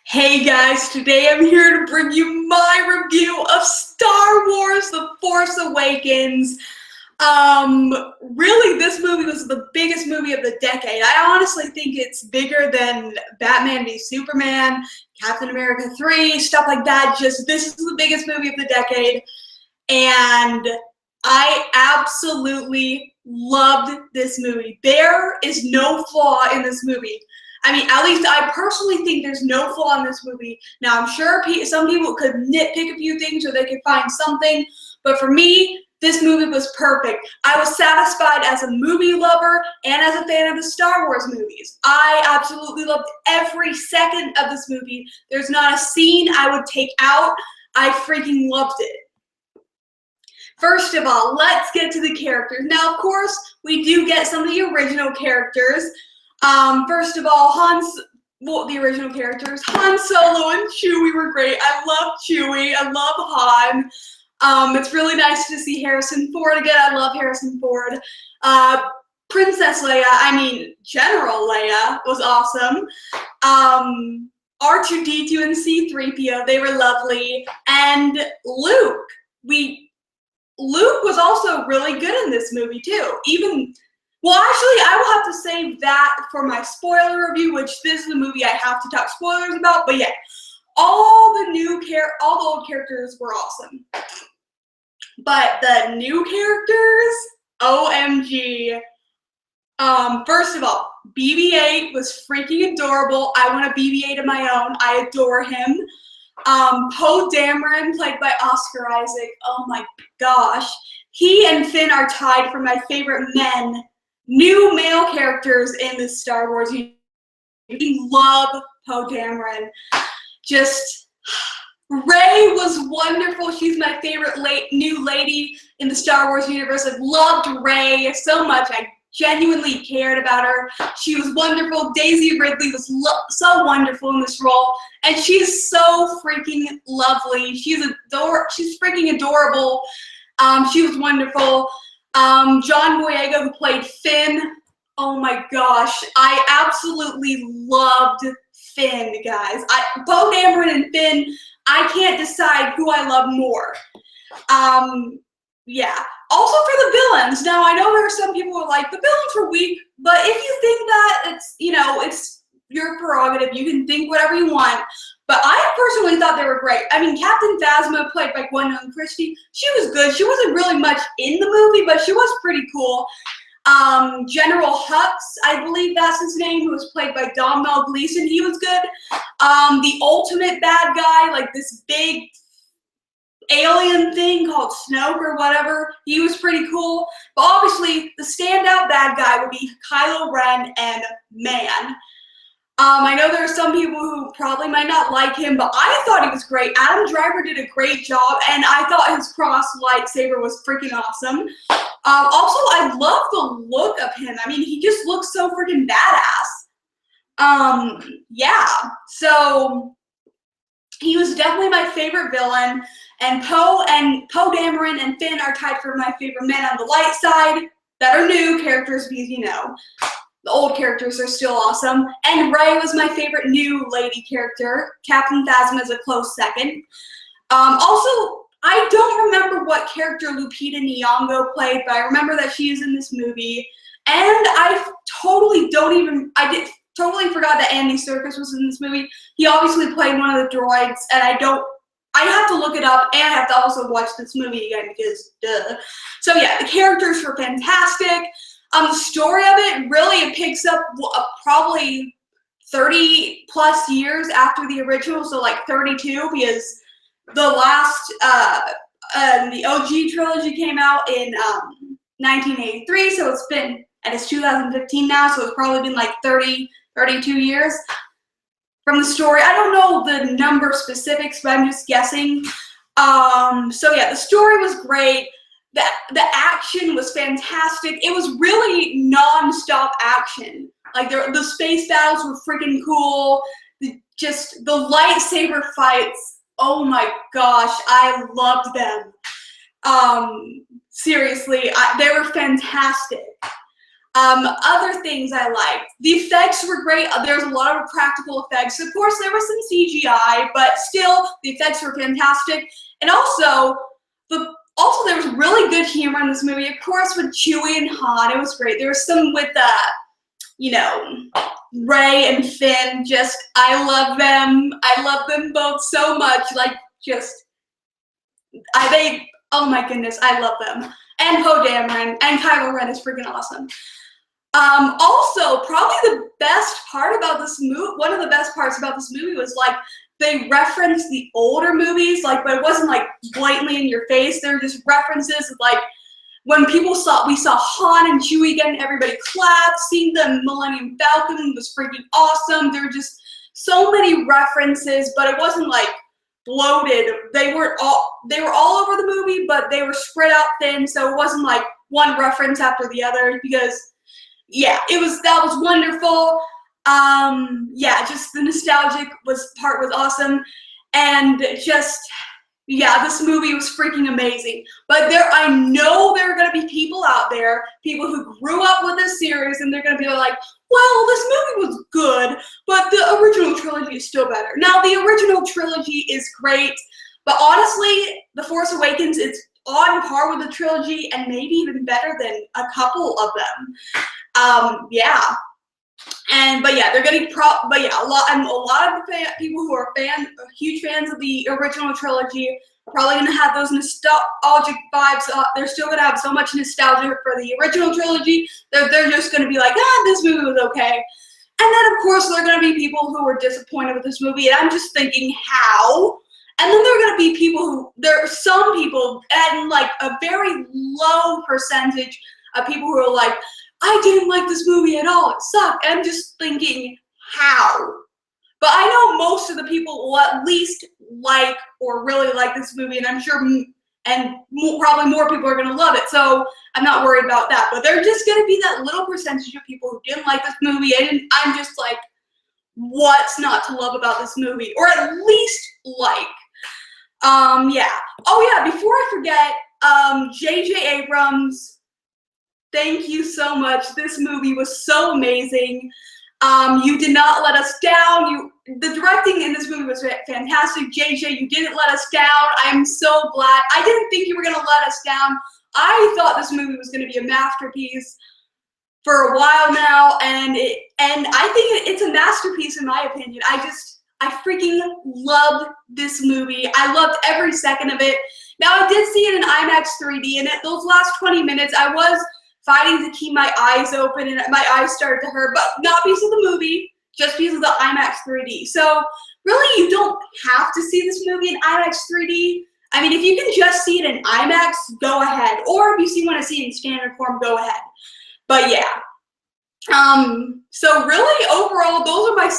Hey guys, today I'm here to bring you my review of Star Wars The Force Awakens. Really, this movie was the biggest movie of the decade. I honestly think it's bigger than Batman v Superman, Captain America 3, stuff like that. Just, this is the biggest movie of the decade. And I absolutely loved this movie. There is no flaw in this movie. I mean, at least I personally think there's no flaw in this movie. Now, I'm sure some people could nitpick a few things or they could find something, but for me, this movie was perfect. I was satisfied as a movie lover and as a fan of the Star Wars movies. I absolutely loved every second of this movie. There's not a scene I would take out. I freaking loved it. First of all, let's get to the characters. Now, of course, we do get some of the original characters. First of all, the original characters, Han Solo and Chewie were great. I love Chewie. I love Han. It's really nice to see Harrison Ford again. I love Harrison Ford. Princess Leia, General Leia was awesome. R2-D2 and C-3PO, they were lovely. And Luke was also really good in this movie too. Well, actually, I will have to save that for my spoiler review, which this is a movie I have to talk spoilers about. But yeah, all the old characters were awesome. But the new characters, OMG. First of all, BB-8 was freaking adorable. I want a BB-8 of my own. I adore him. Poe Dameron, played by Oscar Isaac. Oh my gosh. He and Finn are tied for my favorite new male characters in the Star Wars universe. I love Poe Dameron. Just, Rey was wonderful. She's my favorite new lady in the Star Wars universe. I loved Rey so much. I genuinely cared about her. She was wonderful. Daisy Ridley was so wonderful in this role, and she's so freaking lovely. She's freaking adorable. She was wonderful. John Boyega, who played Finn. Oh my gosh, I absolutely loved Finn, guys. Poe Dameron and Finn, I can't decide who I love more. Yeah. Also for the villains. Now, I know there are some people who are like, the villains were weak, but if you think that, it's your prerogative. You can think whatever you want. But I personally thought they were great. Captain Phasma, played by Gwendolyn Christie, she was good. She wasn't really much in the movie, but she was pretty cool. General Hux, I believe that's his name, who was played by Domhnall Gleeson, he was good. The ultimate bad guy, like this big alien thing called Snoke or whatever, he was pretty cool. But obviously, the standout bad guy would be Kylo Ren and Man. I know there are some people who probably might not like him, but I thought he was great. Adam Driver did a great job, and I thought his cross lightsaber was freaking awesome. Also, I love the look of him. He just looks so freaking badass. Yeah, so he was definitely my favorite villain, and Poe Dameron and Finn are tied for my favorite men on the light side that are new characters because, the old characters are still awesome. And Rey was my favorite new lady character. Captain Phasma is a close second. Also, I don't remember what character Lupita Nyong'o played, but I remember that she is in this movie. And I totally forgot that Andy Serkis was in this movie. He obviously played one of the droids, and I have to look it up, and I have to also watch this movie again because, duh. So yeah, the characters were fantastic. The story of it picks up probably 30 plus years after the original, so like 32, because the last, the OG trilogy came out in 1983, so it's 2015 now, so it's probably been like 32 years from the story. I don't know the number specifics, but I'm just guessing. So yeah, the story was great. The action was fantastic. It was really non-stop action. Like the space battles were freaking cool. The lightsaber fights, oh my gosh, I loved them. Seriously, they were fantastic. Other things I liked. The effects were great. There's a lot of practical effects. Of course, there was some CGI, but still, the effects were fantastic. And also, there was really good humor in this movie. Of course, with Chewie and Han, it was great. There was some with, you know, Rey and Finn. Just, I love them. I love them both so much. Like, just, oh my goodness, I love them. And Poe Dameron and Kylo Ren is freaking awesome. Also, probably the best part about this movie, one of the best parts about this movie was like they referenced the older movies, like, but it wasn't like blatantly in your face. There were just references of, like, when we saw Han and Chewie again, everybody clapped. Seeing the Millennium Falcon was freaking awesome. There were just so many references, but it wasn't like bloated. They were all over the movie, but they were spread out thin, so it wasn't like one reference after the other, because yeah, that was wonderful. Yeah, just the nostalgic part was awesome, and just, yeah, this movie was freaking amazing. But I know there are gonna be people out there, people who grew up with this series, and they're gonna be like, well, this movie was good, but the original trilogy is still better. Now, the original trilogy is great, but honestly, The Force Awakens is on par with the trilogy and maybe even better than a couple of them. Yeah. But yeah, they're getting a lot of the people who are huge fans of the original trilogy are probably gonna have those nostalgic vibes. They're still gonna have so much nostalgia for the original trilogy. They're just gonna be like, this movie was okay. And then of course there are gonna be people who are disappointed with this movie, and I'm just thinking, how? And then there are gonna be there are some people, and like a very low percentage of people who are like, I didn't like this movie at all, it sucked. And I'm just thinking, how? But I know most of the people will at least like or really like this movie, and I'm sure, probably more people are gonna love it, so I'm not worried about that. But there's just gonna be that little percentage of people who didn't like this movie, and I'm just like, what's not to love about this movie? Or at least like. Yeah. Oh yeah, before I forget, J.J. Abrams, thank you so much. This movie was so amazing. You did not let us down. The directing in this movie was fantastic. JJ, you didn't let us down. I'm so glad. I didn't think you were gonna let us down. I thought this movie was gonna be a masterpiece for a while now, and I think it's a masterpiece in my opinion. I freaking loved this movie. I loved every second of it. Now, I did see it in IMAX 3D, and those last 20 minutes, I was fighting to keep my eyes open, and my eyes started to hurt, but not because of the movie, just because of the IMAX 3D. So, really, you don't have to see this movie in IMAX 3D. I mean, if you can just see it in IMAX, go ahead. Or if you want to see it in standard form, go ahead. But yeah. So really, overall, those are my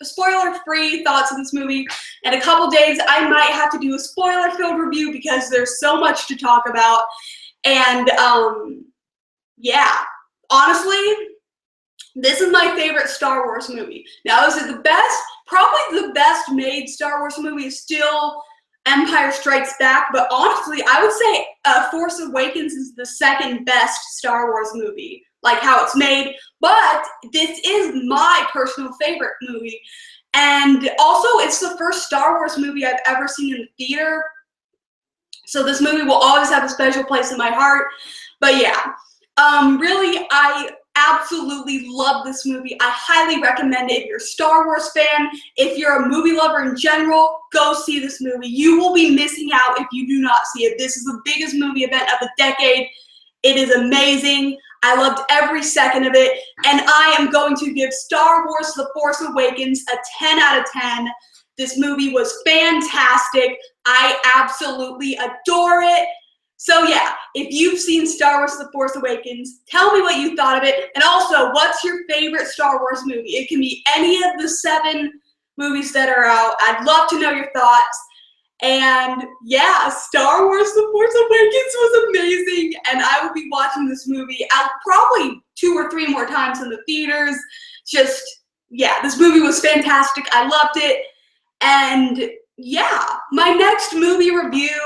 spoiler-free thoughts of this movie. In a couple days, I might have to do a spoiler-filled review because there's so much to talk about. And, yeah, honestly, this is my favorite Star Wars movie. Now, is it the best? Probably the best made Star Wars movie is still Empire Strikes Back, but honestly, I would say Force Awakens is the second best Star Wars movie, like how it's made, but this is my personal favorite movie. And also, it's the first Star Wars movie I've ever seen in the theater, so this movie will always have a special place in my heart. But yeah, really, I absolutely love this movie. I highly recommend it if you're a Star Wars fan. If you're a movie lover in general, go see this movie. You will be missing out if you do not see it. This is the biggest movie event of the decade. It is amazing. I loved every second of it, and I am going to give Star Wars The Force Awakens a 10 out of 10. This movie was fantastic. I absolutely adore it. So yeah, if you've seen Star Wars The Force Awakens, tell me what you thought of it. And also, what's your favorite Star Wars movie? It can be any of the 7 movies that are out. I'd love to know your thoughts. And yeah, Star Wars The Force Awakens was amazing. And I will be watching this movie probably 2 or 3 more times in the theaters. Just, yeah, this movie was fantastic. I loved it. And yeah, my next movie review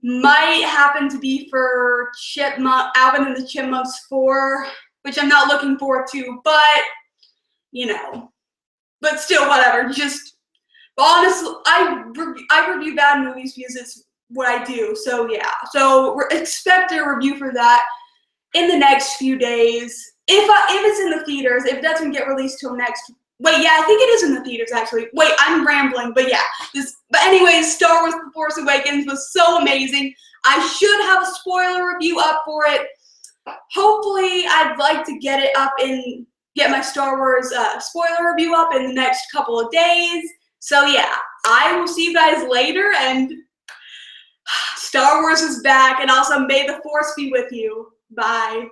might happen to be for Alvin and the Chipmunks 4, which I'm not looking forward to, but, you know, but still, whatever. Just, honestly, I review bad movies because it's what I do, so yeah. So expect a review for that in the next few days. If it's in the theaters, if it doesn't get released till next. Wait, yeah, I think it is in the theaters actually. Wait, I'm rambling, but yeah. But anyways, Star Wars: The Force Awakens was so amazing. I should have a spoiler review up for it. Hopefully, I'd like to get it up and get my Star Wars spoiler review up in the next couple of days. So yeah, I will see you guys later, and Star Wars is back, and also may the Force be with you. Bye.